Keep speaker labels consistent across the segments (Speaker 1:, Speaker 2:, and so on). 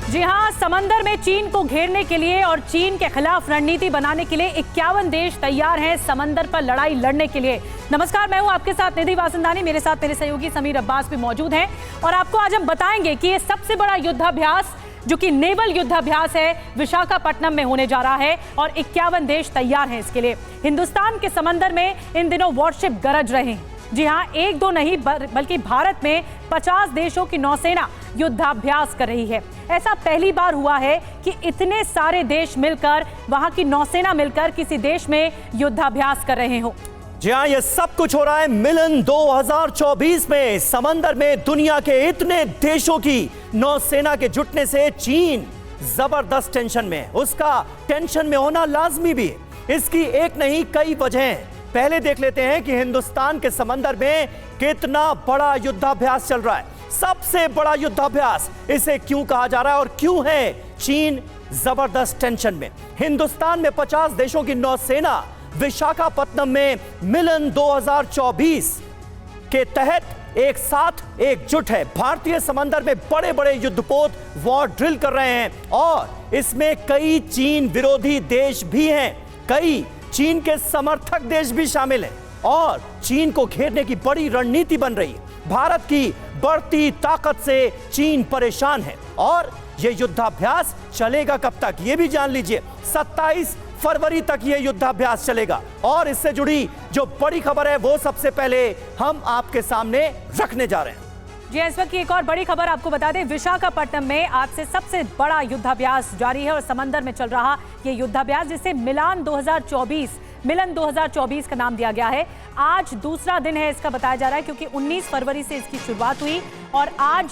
Speaker 1: जी हां, समंदर में चीन को घेरने के लिए और चीन के खिलाफ रणनीति बनाने के लिए 51 देश तैयार हैं समंदर पर लड़ाई लड़ने के लिए। नमस्कार, मैं हूं आपके साथ निधि वासंदानी, मेरे साथ मेरे सहयोगी समीर अब्बास भी मौजूद हैं और आपको आज हम बताएंगे कि ये सबसे बड़ा युद्धाभ्यास जो कि नेवल युद्धाभ्यास है विशाखापट्टनम में होने जा रहा है और 51 देश तैयार हैं इसके लिए। हिंदुस्तान के समंदर में इन दिनों वॉरशिप गरज रहे हैं। जी हां, एक दो नहीं बल्कि भारत में 50 देशों की नौसेना युद्धाभ्यास कर रही है। ऐसा पहली बार हुआ है कि इतने सारे देश मिलकर, वहां की नौसेना मिलकर किसी देश में युद्धाभ्यास कर रहे हो।
Speaker 2: जी हाँ, ये सब कुछ हो रहा है मिलन 2024 में। समंदर में दुनिया के इतने देशों की नौसेना के जुटने से चीन जबरदस्त टेंशन में है। उसका टेंशन में होना लाजमी भी है। इसकी एक नहीं कई वजहें। पहले देख लेते हैं कि हिंदुस्तान के समंदर में कितना बड़ा युद्धाभ्यास चल रहा है। सबसे बड़ा युद्धाभ्यास इसे क्यों कहा जा रहा है और क्यों है चीन जबरदस्त टेंशन में। हिंदुस्तान में 50 देशों की नौसेना विशाखापट्टनम में मिलन 2024 के तहत एक साथ एकजुट है। भारतीय समंदर में बड़े बड़े युद्धपोत वॉर ड्रिल कर रहे हैं और इसमें कई चीन विरोधी देश भी हैं, कई चीन के समर्थक देश भी शामिल हैं और चीन को घेरने की बड़ी रणनीति बन रही है। भारत की बढ़ती ताकत से चीन परेशान है और यह युद्धाभ्यास चलेगा कब तक, यह भी जान लीजिए। 27 फरवरी तक यह युद्धाभ्यास चलेगा और इससे जुड़ी जो बड़ी खबर है वो सबसे पहले हम आपके सामने रखने जा रहे हैं।
Speaker 1: जी, इस वक्त की एक और बड़ी खबर आपको बता दें, विशाखापट्टनम में आज से सबसे बड़ा युद्धाभ्यास जारी है और समंदर में चल रहा ये युद्धाभ्यास, जिसे मिलन 2024 का नाम दिया गया है। आज दूसरा दिन है इसका बताया जा रहा है क्योंकि 19 फरवरी से इसकी शुरुआत हुई और आज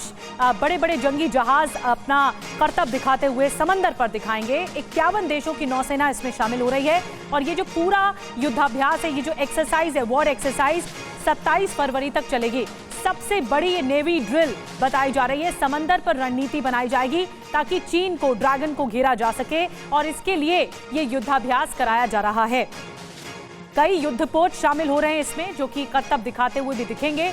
Speaker 1: बड़े बड़े जंगी जहाज अपना करतब दिखाते हुए समंदर पर दिखाएंगे। 51 देशों की नौसेना इसमें शामिल हो रही है और ये जो पूरा युद्धाभ्यास है, ये जो एक्सरसाइज है, वॉर एक्सरसाइज 27 फरवरी तक चलेगी। सबसे बड़ी ये नेवी ड्रिल बताई जा रही है। समंदर पर रणनीति बनाई जाएगी ताकि चीन को, ड्रैगन को घेरा जा सके और इसके लिए ये युद्धाभ्यास कराया जा रहा है। कई युद्धपोत शामिल हो रहे हैं इसमें जो कि करतब दिखाते हुए भी दिखेंगे।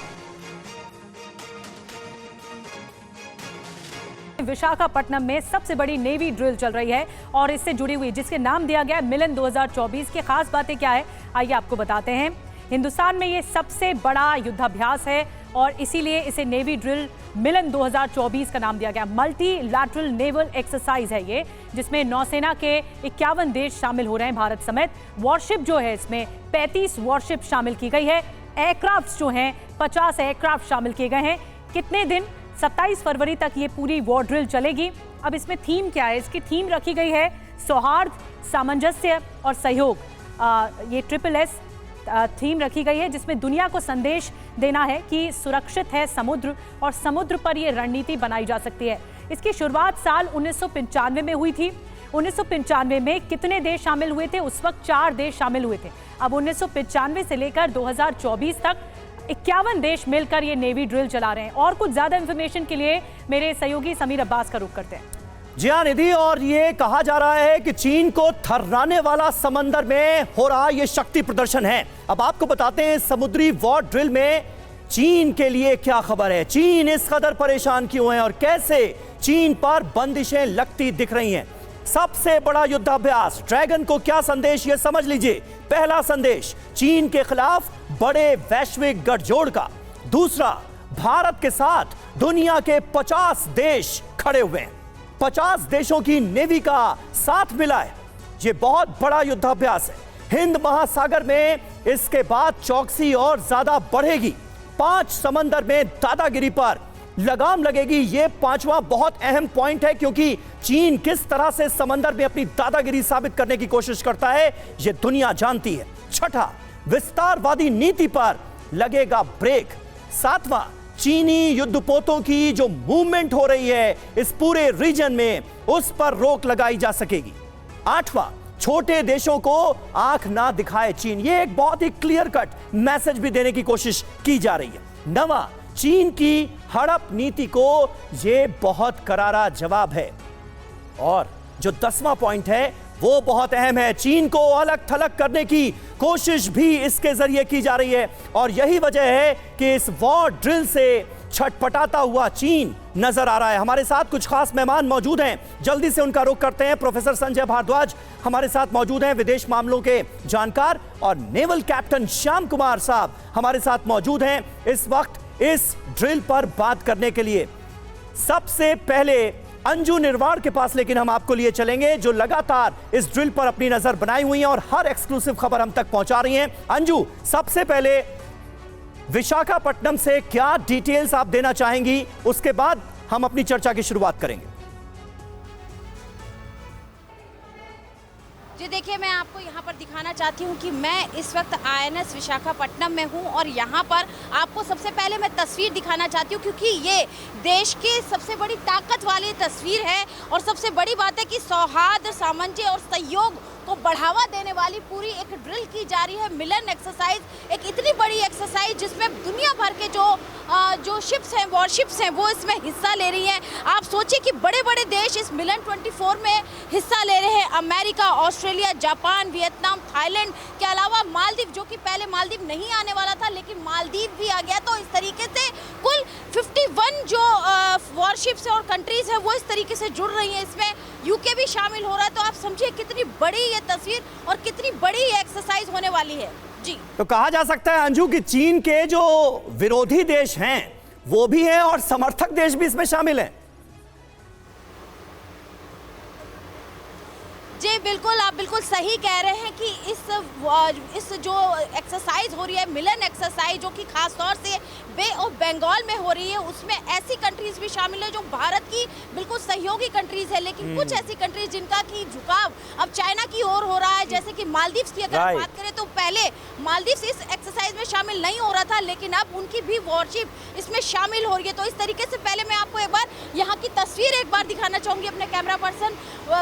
Speaker 1: विशाखापट्टनम में सबसे बड़ी नेवी ड्रिल चल रही है और इससे जुड़ी हुई, जिसके नाम दिया गया है मिलन 2024 की खास बातें क्या है आइए आपको बताते हैं। हिंदुस्तान में ये सबसे बड़ा युद्धाभ्यास है और इसीलिए इसे नेवी ड्रिल मिलन 2024 का नाम दिया गया। मल्टीलैटरल नेवल एक्सरसाइज है ये, जिसमें नौसेना के 51 देश शामिल हो रहे हैं भारत समेत। वॉरशिप जो है इसमें 35 वॉरशिप शामिल की गई है। एयरक्राफ्ट जो हैं 50 एयरक्राफ्ट शामिल किए गए हैं। कितने दिन? 27 फरवरी तक ये पूरी वॉर ड्रिल चलेगी। अब इसमें थीम क्या है? इसकी थीम रखी गई है सौहार्द, सामंजस्य और सहयोग। ये SSS थीम रखी गई है जिसमें दुनिया को संदेश देना है कि सुरक्षित है समुद्र और समुद्र पर यह रणनीति बनाई जा सकती है। इसकी शुरुआत साल 1995 में हुई थी। 1995 में कितने देश शामिल हुए थे? उस वक्त 4 देश शामिल हुए थे। अब 1995 से लेकर 2024 तक 51 देश मिलकर ये नेवी ड्रिल चला रहे हैं। और कुछ ज्यादा इंफॉर्मेशन के लिए मेरे सहयोगी समीर अब्बास का रुख करते हैं।
Speaker 2: जी हाँ निधि, और ये कहा जा रहा है कि चीन को थर्राने वाला समंदर में हो रहा ये शक्ति प्रदर्शन है। अब आपको बताते हैं समुद्री वॉर ड्रिल में चीन के लिए क्या खबर है, चीन इस कदर परेशान क्यों है और कैसे चीन पर बंदिशें लगती दिख रही हैं। सबसे बड़ा युद्धाभ्यास, ड्रैगन को क्या संदेश, ये समझ लीजिए। पहला संदेश चीन के खिलाफ बड़े वैश्विक गठजोड़ का। दूसरा, भारत के साथ दुनिया के 50 देश खड़े हुए हैं। 50 देशों की नेवी का साथ मिला है। यह बहुत बड़ा युद्धाभ्यास है। हिंद महासागर में इसके बाद चौकसी और ज्यादा बढ़ेगी। 5 समंदर में दादागिरी पर लगाम लगेगी। यह 5वां बहुत अहम पॉइंट है क्योंकि चीन किस तरह से समंदर में अपनी दादागिरी साबित करने की कोशिश करता है यह दुनिया जानती है। छठा, विस्तारवादी नीति पर लगेगा ब्रेक। 7वां, चीनी युद्धपोतों की जो मूवमेंट हो रही है इस पूरे रीजन में, उस पर रोक लगाई जा सकेगी। 8वां, छोटे देशों को आंख ना दिखाए चीन। ये एक बहुत ही क्लियर कट मैसेज भी देने की कोशिश की जा रही है। 9वां, चीन की हड़प नीति को ये बहुत करारा जवाब है। और जो 10वां पॉइंट है वो बहुत अहम है। चीन को अलग थलग करने की कोशिश भी इसके जरिए की जा रही है और यही वजह है कि इस वॉर ड्रिल से छटपटाता हुआ चीन नजर आ रहा है। हमारे साथ कुछ खास मेहमान मौजूद हैं, जल्दी से उनका रुख करते हैं। प्रोफेसर संजय भारद्वाज हमारे साथ मौजूद हैं, विदेश मामलों के जानकार, और नेवल कैप्टन श्याम कुमार साहब हमारे साथ मौजूद हैं इस वक्त इस ड्रिल पर बात करने के लिए। सबसे पहले अंजू निर्वाण के पास लेकिन हम आपको लिए चलेंगे, जो लगातार इस ड्रिल पर अपनी नजर बनाई हुई हैं और हर एक्सक्लूसिव खबर हम तक पहुंचा रही हैं। अंजू, सबसे पहले विशाखापट्टनम से क्या डिटेल्स आप देना चाहेंगी, उसके बाद हम अपनी चर्चा की शुरुआत करेंगे।
Speaker 3: जी देखिए, मैं आपको यहाँ पर दिखाना चाहती हूँ कि मैं इस वक्त INS विशाखापट्टनम में हूँ और यहाँ पर आपको सबसे पहले मैं तस्वीर दिखाना चाहती हूँ, क्योंकि ये देश की सबसे बड़ी ताकत वाली तस्वीर है और सबसे बड़ी बात है कि सौहार्द, सामंजस्य और सहयोग को बढ़ावा देने वाली पूरी एक ड्रिल की जा रही है। मिलन एक्सरसाइज, एक इतनी बड़ी एक्सरसाइज जिसमें दुनिया भर के जो शिप्स हैं, वॉरशिप्स हैं, वो इसमें हिस्सा ले रही हैं। आप सोचिए कि बड़े बड़े देश इस मिलन 24 में हिस्सा ले रहे हैं। America, Australia, Japan, Vietnam, Thailand के अलावा मालदीव, जो कि पहले मालदीव नहीं आने वाला था लेकिन मालदीव भी आ गया। तो इस तरीके से कुल 51 जो वॉरशिप्स और कंट्रीज हैं वो इस तरीके से जुड़ रही हैं। इसमें यूके भी शामिल हो रहा है। तो आप समझिए कितनी बड़ी ये तस्वीर और कितनी बड़ी ये एक्सरसाइज होने वाली है। जी,
Speaker 2: तो कहा जा सकता है अंजू कि चीन के जो विरोधी देश हैं वो भी हैं और समर्थक देश भी इसमें शामिल हैं।
Speaker 3: जी बिल्कुल, आप बिल्कुल सही कह रहे हैं कि इस जो एक्सरसाइज हो रही है, मिलन एक्सरसाइज, जो कि खास तौर से बे ऑफ बंगाल में हो रही है, उसमें ऐसी कंट्रीज भी शामिल है जो भारत की बिल्कुल सहयोगी कंट्रीज है, लेकिन कुछ ऐसी कंट्रीज जिनका की झुकाव अब चाइना की ओर हो रहा है, जैसे कि मालदीव्स की अगर बात करें तो पहले मालदीव्स इस एक्सरसाइज में शामिल नहीं हो रहा था, लेकिन अब उनकी भी वॉरशिप इसमें शामिल हो रही है। तो इस तरीके से पहले मैं आपको एक बार यहाँ की तस्वीर एक बार दिखाना चाहूंगी। अपने कैमरा पर्सन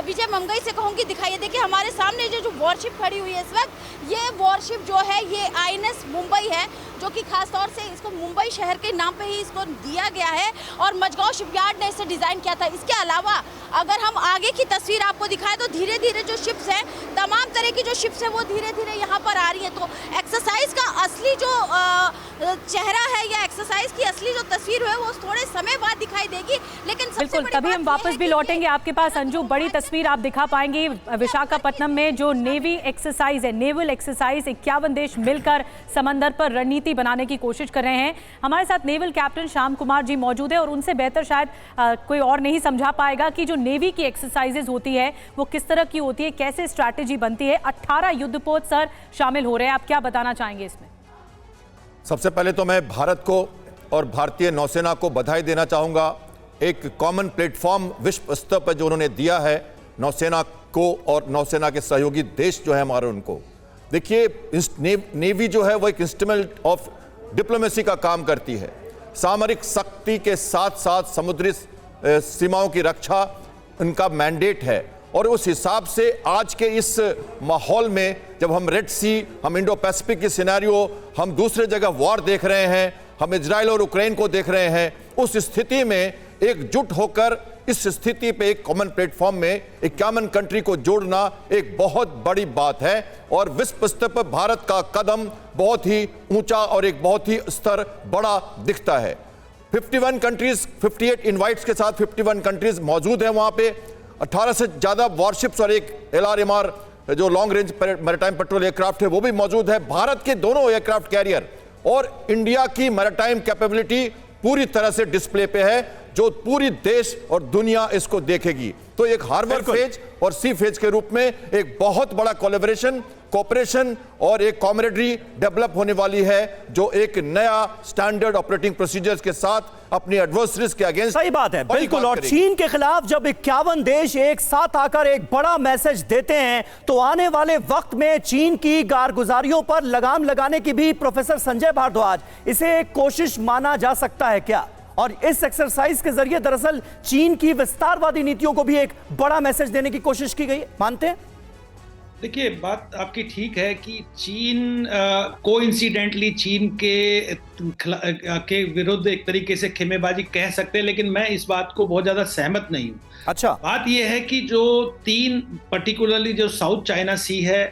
Speaker 3: विजय मंगई से कहूंगी दिखाइए। देखिए, हमारे सामने जो वॉरशिप खड़ी हुई है इस वक्त, ये वॉरशिप जो है ये INS मुंबई है, जो कि खास तौर से इसको मुंबई शहर के नाम पे ही इसको दिया गया है और मझगांव शिपयार्ड ने इसे डिजाइन किया था। इसके अलावा अगर हम आगे की तस्वीर आपको दिखाएं तो धीरे धीरे जो शिप्स हैं, तमाम तरह की जो शिप्स हैं वो धीरे धीरे यहाँ पर आ रही हैं। तो एक्सरसाइज का असली जो चेहरा है या एक्सरसाइज की असली जो तस्वीर है वो थोड़े समय बाद दिखाई देगी। लेकिन
Speaker 1: बिल्कुल, तभी हम वापस भी लौटेंगे आपके पास। अंजू, बड़ी तस्वीर आप दिखा पाएंगे विशाखापट्टनम में जो नेवी एक्सरसाइज है, नेवल एक्सरसाइज, 51 देश मिलकर समंदर पर रणनीति बनाने की कोशिश कर रहे हैं। हमारे साथ नेवल कैप्टन श्याम कुमार जी मौजूद है और उनसे बेहतर शायद कोई और नहीं समझा पाएगा कि जो नेवी की एक्सरसाइजेज होती है वो किस तरह की होती है, कैसे स्ट्रैटेजी बनती है। 18 युद्धपोत सर शामिल हो रहे हैं, आप क्या बताना चाहेंगे इसमें?
Speaker 4: सबसे पहले तो मैं भारत को और भारतीय नौसेना को बधाई देना चाहूँगा। एक कॉमन प्लेटफॉर्म विश्व स्तर पर जो उन्होंने दिया है नौसेना को और नौसेना के सहयोगी देश जो है हमारे, उनको देखिए, नेवी जो है वो एक इंस्ट्रूमेंट ऑफ डिप्लोमेसी का काम करती है। सामरिक शक्ति के साथ साथ समुद्री सीमाओं की रक्षा उनका मैंडेट है और उस हिसाब से आज के इस माहौल में जब हम रेड सी, हम इंडो पैसिफिक की सिनेरियो, हम दूसरे जगह वॉर देख रहे हैं, हम इजराइल और यूक्रेन को देख रहे हैं, उस स्थिति में एकजुट होकर इस स्थिति पे एक कॉमन प्लेटफॉर्म में 51 कंट्री को जोड़ना एक बहुत बड़ी बात है और विश्व स्तर पर भारत का कदम बहुत ही ऊंचा और एक बहुत ही स्तर बड़ा दिखता है। 51 कंट्रीज, 58 इनवाइट्स के साथ 51 कंट्रीज मौजूद हैं वहां पे। 18 से ज्यादा वॉरशिप्स और एक LRMR जो long range maritime petrol aircraft है वो भी मौजूद है। भारत के दोनों एयरक्राफ्ट कैरियर और इंडिया की मैरीटाइम कैपेबिलिटी पूरी तरह से डिस्प्ले पे है, जो पूरी देश और दुनिया इसको देखेगी। तो एक हार्बर फेज और सी फेज के रूप में एक बहुत बड़ा कोलैबोरेशन, कोऑपरेशन और एक कॉमरेडरी डेवलप होने वाली है, जो एक नया स्टैंडर्ड ऑपरेटिंग प्रोसीजर्स के साथ अपनी एडवर्सरीज के अगेंस्ट।
Speaker 2: सही बात है, बिल्कुल। और चीन के खिलाफ जब 51 देश एक साथ आकर एक बड़ा मैसेज देते हैं तो आने वाले वक्त में चीन की कारगुजारियों पर लगाम लगाने की भी, प्रोफेसर संजय भारद्वाज, इसे एक कोशिश माना जा सकता है क्या? और इस एक्सरसाइज के जरिए दरअसल चीन की विस्तारवादी नीतियों को भी एक बड़ा मैसेज देने की कोशिश की गई, मानते हैं?
Speaker 5: देखिए, बात आपकी ठीक है कि चीन कोइंसिडेंटली चीन के विरुद्ध एक तरीके से खेमेबाजी कह सकते हैं, लेकिन मैं इस बात को बहुत ज्यादा सहमत नहीं हूँ।
Speaker 2: अच्छा,
Speaker 5: बात यह है कि जो तीन पर्टिकुलरली जो साउथ चाइना सी है,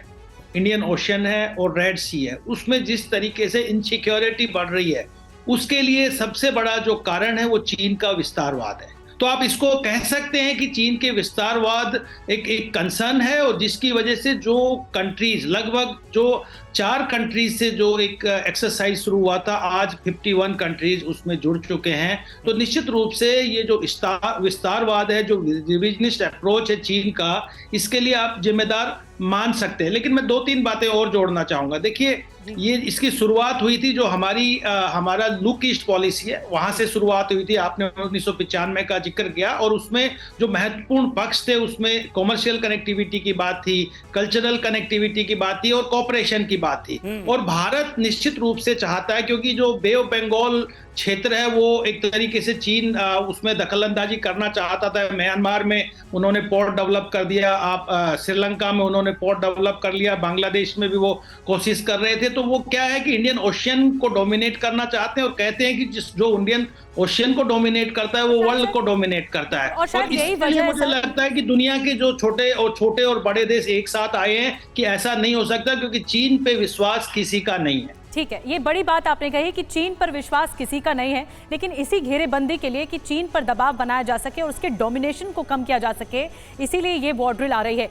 Speaker 5: इंडियन ओशन है और रेड सी है, उसमें जिस तरीके से इनसिक्योरिटी बढ़ रही है उसके लिए सबसे बड़ा जो कारण है वो चीन का विस्तारवाद है। तो आप इसको कह सकते हैं कि चीन के विस्तारवाद एक कंसर्न है, और जिसकी वजह से जो कंट्रीज, लगभग जो 4 कंट्रीज से जो एक एक्सरसाइज शुरू हुआ था, आज 51 कंट्रीज उसमें जुड़ चुके हैं। तो निश्चित रूप से ये जो विस्तारवाद है, जो रिविजनिस्ट अप्रोच है चीन का, इसके लिए आप जिम्मेदार मान सकते हैं। लेकिन मैं 2-3 बातें और जोड़ना चाहूंगा। देखिए, ये इसकी शुरुआत हुई थी, जो हमारा लुक ईस्ट पॉलिसी है, वहां से शुरुआत हुई थी। आपने 1995 का जिक्र किया, और उसमें जो महत्वपूर्ण पक्ष थे उसमें कॉमर्शियल कनेक्टिविटी की बात थी, कल्चरल कनेक्टिविटी की बात थी, और कॉपरेशन की बात थी। और भारत निश्चित रूप से चाहता है, क्योंकि जो बे ऑफ बंगाल क्षेत्र है वो एक तरीके से चीन उसमें दखलंदाजी करना चाहता था। म्यांमार में उन्होंने पोर्ट डेवलप कर दिया, आप श्रीलंका में उन्होंने पोर्ट डेवलप कर लिया, बांग्लादेश में भी वो कोशिश कर रहे थे। तो वो क्या है कि इंडियन ओशियन को डोमिनेट करना चाहते हैं, और कहते हैं कि जो इंडियन ओशियन को डोमिनेट करता है वो वर्ल्ड को डोमिनेट करता है।
Speaker 1: और
Speaker 5: इसलिए मुझे लगता है कि दुनिया के जो छोटे और बड़े देश एक साथ आए हैं कि ऐसा नहीं हो सकता, क्योंकि चीन पे विश्वास किसी का नहीं है।
Speaker 1: ठीक है, ये बड़ी बात आपने कही कि चीन पर विश्वास किसी का नहीं है, लेकिन इसी घेरेबंदी के लिए कि चीन पर दबाव बनाया जा सके और उसके डोमिनेशन को कम किया जा सके, इसीलिए ये वॉर ड्रिल आ रही है।